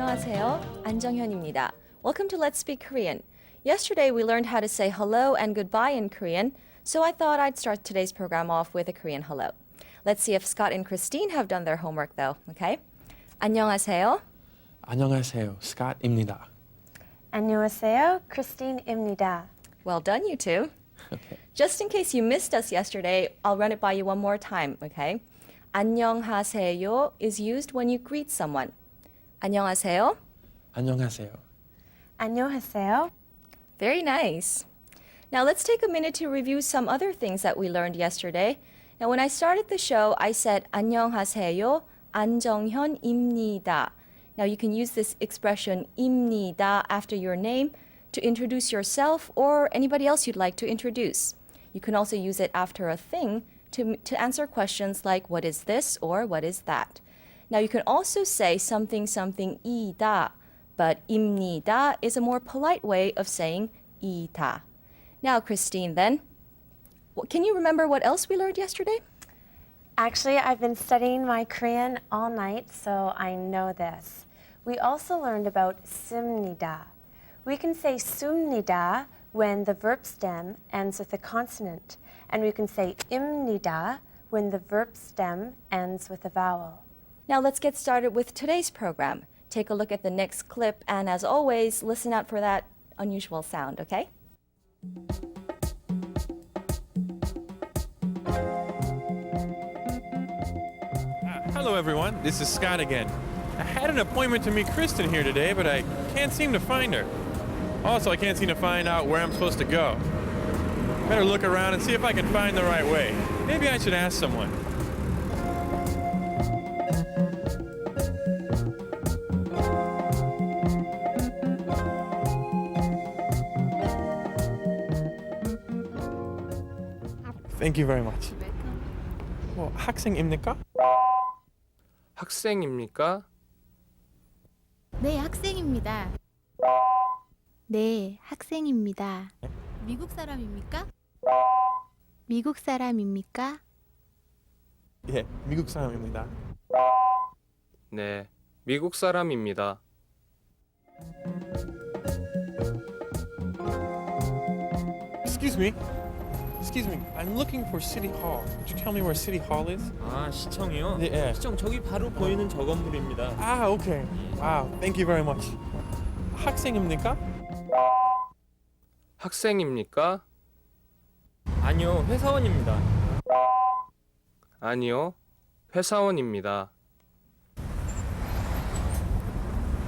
안녕하세요. 안정현입니다. Welcome to Let's Speak Korean. Yesterday we learned how to say hello and goodbye in Korean, so I thought I'd start today's program off with a Korean hello. Let's see if Scott and Christine have done their homework though, okay? 안녕하세요. 안녕하세요. Scott입니다. 안녕하세요. 크리스틴입니다. Well done, you two. Okay. Just in case you missed us yesterday, I'll run it by you one more time, okay? 안녕하세요 is used when you greet someone. 안녕하세요. 안녕하세요. 안녕하세요. Very nice. Now let's take a minute to review some other things that we learned yesterday. Now when I started the show, I said 안녕하세요, 안정현입니다. Now you can use this expression 입니다 after your name to introduce yourself or anybody else you'd like to introduce. You can also use it after a thing to answer questions like what is this or what is that. Now you can also say something 이다, but 입니다 is a more polite way of saying 이다. Now Christine then, can you remember what else we learned yesterday? Actually, I've been studying my Korean all night, so I know this. We also learned about 씁니다. We can say 씁니다 when the verb stem ends with a consonant, and we can say 입니다 when the verb stem ends with a vowel. Now let's get started with today's program. Take a look at the next clip, and as always, listen out for that unusual sound, okay? Hello everyone, this is Scott again. I had an appointment to meet Kristen here today, but I can't seem to find her. Also, I can't seem to find out where I'm supposed to go. Better look around and see if I can find the right way. Maybe I should ask someone. Thank you very much. 학생입니까? 학생입니까? 네, 학생입니다. 네, 학생입니다. 미국 사람입니까? 미국 사람입니까? 예, 미국 사람입니다. 네, 미국 사람입니다. Excuse me. Excuse me. I'm looking for City Hall. Could you tell me where City Hall is? 아, 시청이요? 네. 시청 저기 바로 보이는 저 건물입니다. Ah, okay. Wow, thank you very much. 학생입니까? 학생입니까? 아니요, 회사원입니다. 아니요, 회사원입니다.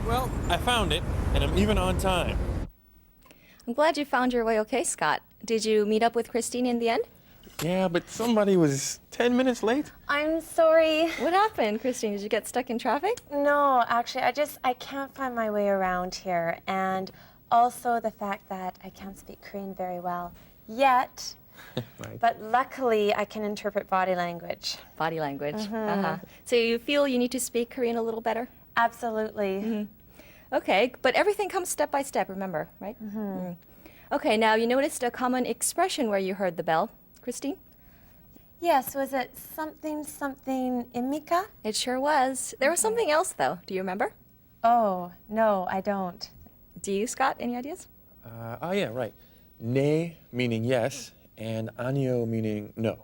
Well, I found it, and I'm even on time. I'm glad you found your way okay, Scott. Did you meet up with Christine in the end? Yeah, but somebody was 10 minutes late. I'm sorry. What happened, Christine? Did you get stuck in traffic? No, actually, I can't find my way around here. And also the fact that I can't speak Korean very well yet. Right. But luckily, I can interpret body language. Body language. So you feel you need to speak Korean a little better? Absolutely. Okay, but everything comes step by step, remember, right? Okay, now you noticed a common expression where you heard the bell. Christine? Yes, was it something입니까? It sure was. There was something else, though. Do you remember? Oh, no, I don't. Do you, Scott? Any ideas? Yeah, right. 네 meaning yes, and 아니요 meaning no.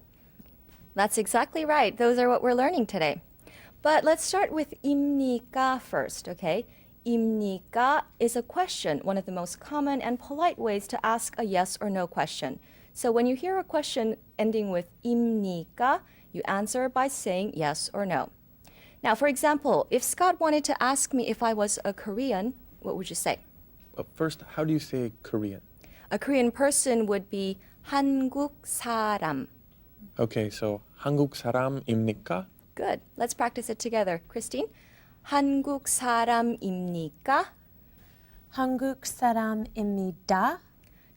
That's exactly right. Those are what we're learning today. But let's start with 입니까 first, okay? 입니까 is a question, one of the most common and polite ways to ask a yes or no question. So when you hear a question ending with 입니까, you answer by saying yes or no. Now, for example, if Scott wanted to ask me if I was a Korean, what would you say? First, how do you say Korean? A Korean person would be 한국 사람. Okay, so 한국 사람입니까? Good. Let's practice it together. Christine? 한국 사람입니까? 한국 사람입니다.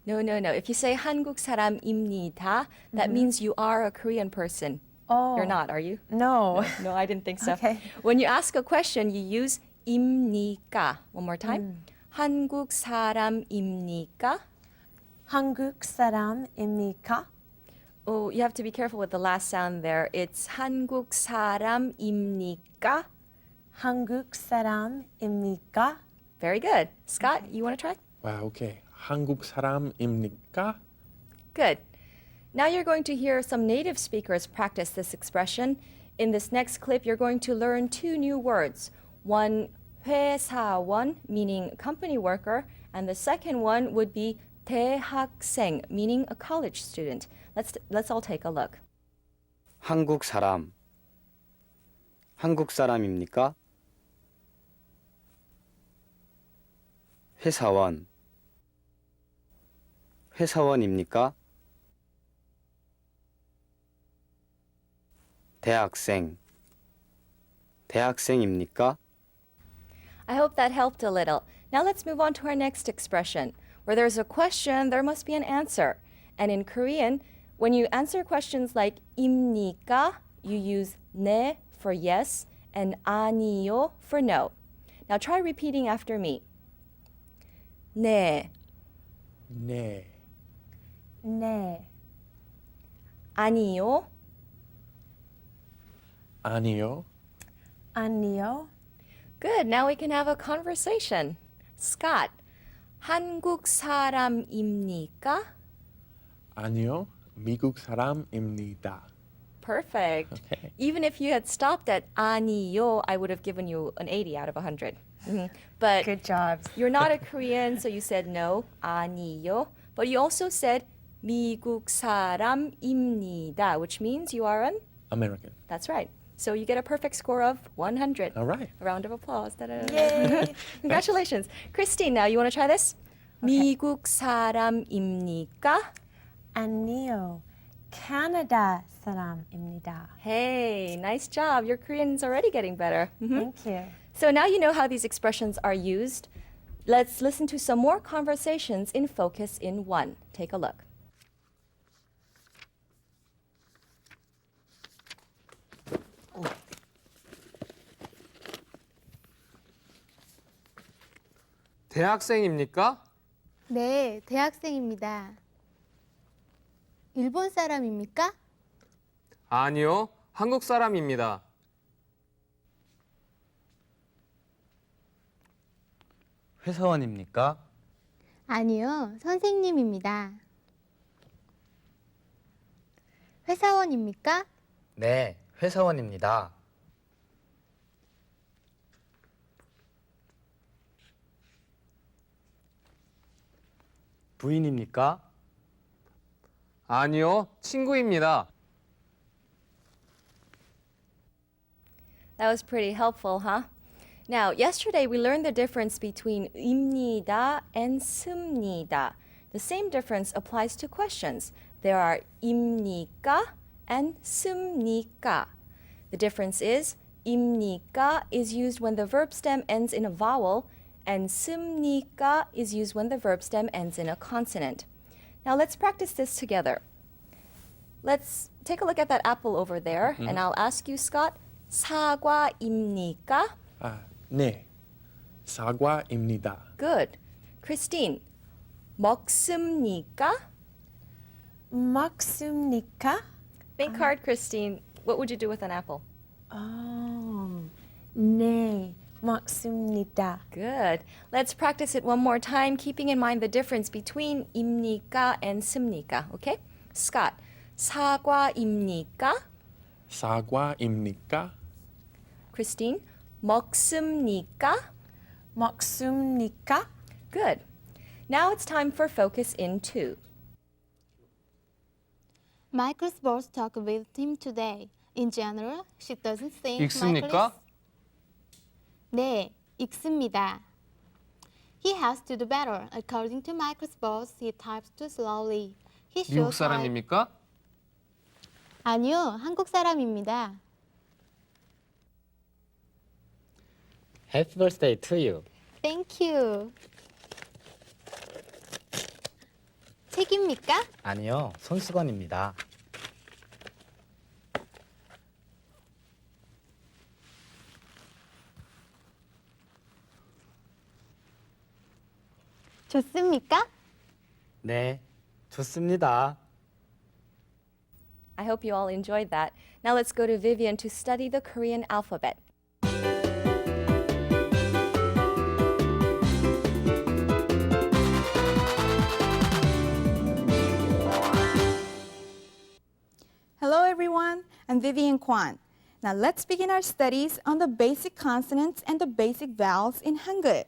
No. If you say 한국 사람입니다, that means you are a Korean person. Oh. You're not, are you? No. No, I didn't think so. Okay. When you ask a question, you use 입니까. One more time. 한국 사람입니까? 한국 사람입니까? Oh, you have to be careful with the last sound there. It's 한국 사람입니까? 한국 사람입니까? Very good. Scott, you want to try? Wow, okay. 한국 사람입니까? Good. Now you're going to hear some native speakers practice this expression. In this next clip, you're going to learn two new words. One, 회사원, meaning company worker, and the second one would be 대학생, meaning a college student. Let's all take a look. 한국 사람입니까? 회사원입니까? 대학생입니까? I hope that helped a little. Now let's move on to our next expression. Where there's a question, there must be an answer. And in Korean, when you answer questions like 입니까, you use 네 for yes and 아니요 for no. Now try repeating after me. 네, 네. 네. 아니요, 아니요. 아니요. Good. Now we can have a conversation. Scott, 한국 사람입니까? 아니요. 미국 사람입니다. Perfect. Okay. Even if you had stopped at 아니요, I would have given you an 80 out of 100. But Good job. you're not a Korean, so you said no, 아니요. But you also said 미국 사람입니다, which means you are an... American. That's right. So you get a perfect score of 100. All right. A round of applause. Da-da-da-da. Yay. Congratulations. Christine, now you want to try this? 미국 사람입니까? 아니요. 캐나다 사람입니다. Hey, nice job. Your Korean's already getting better. Thank you. So now you know how these expressions are used. Let's listen to some more conversations in Focus in 1. Take a look. 대학생입니까? 네, 대학생입니다. 일본 사람입니까? 아니요, 한국 사람입니다. 회사원입니까? 아니요, 선생님입니다. 회사원입니까? 네, 회사원입니다. 부인입니까? 아니요, 친구입니다. That was pretty helpful, huh? Now, yesterday we learned the difference between 입니다 and 씁니다. The same difference applies to questions. There are 입니까 and 씁니까. The difference is 입니까 is used when the verb stem ends in a vowel and 씁니까 is used when the verb stem ends in a consonant. Now let's practice this together. Let's take a look at that apple over there and I'll ask you, Scott, 사과입니까? 네. 사과입니다. Good. Christine, 먹습니까? 먹습니까? Think hard, Christine. What would you do with an apple? Oh, 네. 먹습니다. Good. Let's practice it one more time, keeping in mind the difference between 입니까 and 씁니까. Okay? Scott, 사과입니까? 사과입니까? Christine, 먹습니까? 먹습니까? Good. Now it's time for Focus in 2. Michael's boss talked with him today. In general, she doesn't think 읽습니까? Michael is... 네, 읽습니다. He has to do better. According to Michael's boss, he types too slowly. He 미국 should type... 사람입니까? 아니요, 한국 사람입니다. Happy birthday to you. Thank you. 책입니까? 아니요, 손수건입니다. 좋습니까? 네, 좋습니다. I hope you all enjoyed that. Now let's go to Vivian to study the Korean alphabet. and Vivian Kwan. Now let's begin our studies on the basic consonants and the basic vowels in Hangul.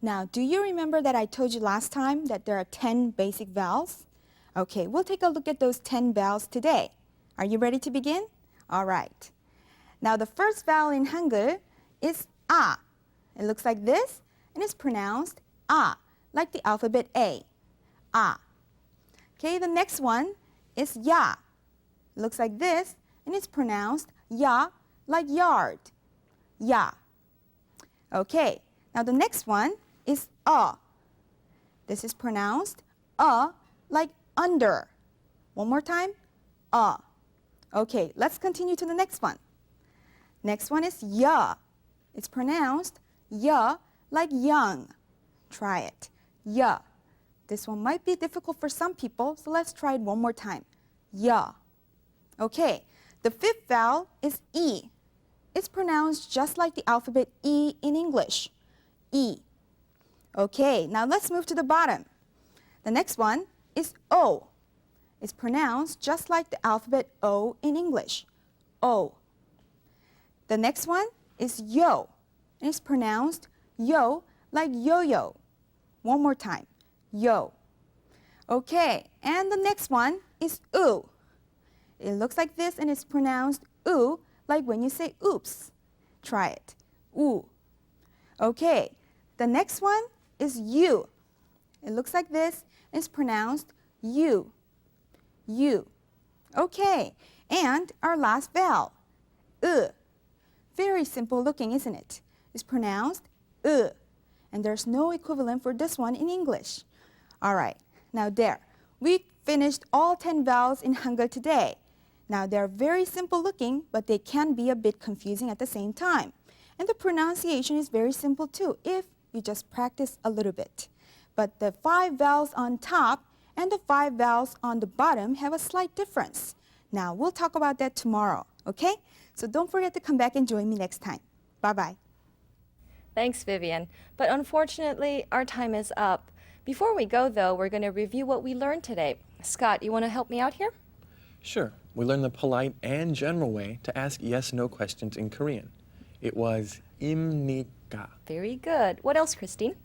Now, do you remember that I told you last time that there are 10 basic vowels? Okay, we'll take a look at those 10 vowels today. Are you ready to begin? All right. Now, the first vowel in Hangul is A. It looks like this, and it's pronounced A, like the alphabet A. A. Okay, the next one is Ya. It looks like this, and it's pronounced Ya, like yard. Ya. Okay, now the next one is This is pronounced like under. One more time. Okay, let's continue to the next one. Next one is Ya. It's pronounced Ya, like young. Try it. Ya. This one might be difficult for some people, so let's try it one more time. Ya. Okay, the fifth vowel is E. It's pronounced just like the alphabet E in English. E. Okay, now let's move to the bottom. The next one is O. It's pronounced just like the alphabet O in English. O. The next one is Yo. And it's pronounced Yo, like yo-yo. One more time. Yo. Okay, and the next one is U. It looks like this, and it's pronounced U, like when you say oops. Try it. U. Okay, the next one is U. It looks like this, and it's pronounced U. U. Okay, and our last vowel, Very simple looking, isn't it? It's pronounced and there's no equivalent for this one in English. All right, now there. We finished all 10 vowels in Hangul today. Now they're very simple looking, but they can be a bit confusing at the same time. And the pronunciation is very simple too, if you just practice a little bit. But the 5 vowels on top and the 5 vowels on the bottom have a slight difference. Now we'll talk about that tomorrow, okay? So don't forget to come back and join me next time. Bye-bye. Thanks, Vivian. But unfortunately, our time is up. Before we go, though, we're going to review what we learned today. Scott, you want to help me out here? Sure. We learned the polite and general way to ask yes/no questions in Korean. It was 입니까. Very good. What else, Christine?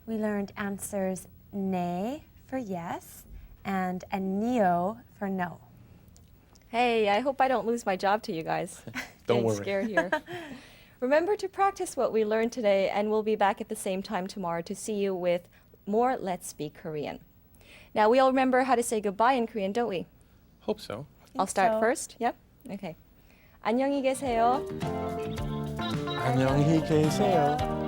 We learned answers 네 for yes and 아니요 for no. Hey, I hope I don't lose my job to you guys. Don't Getting worry. scared here. Remember to practice what we learned today, and we'll be back at the same time tomorrow to see you with more Let's Speak Korean. Now, we all remember how to say goodbye in Korean, don't we? Hope so. I'll start so. first. Yep. Okay. 안녕히 계세요. 안녕히 계세요.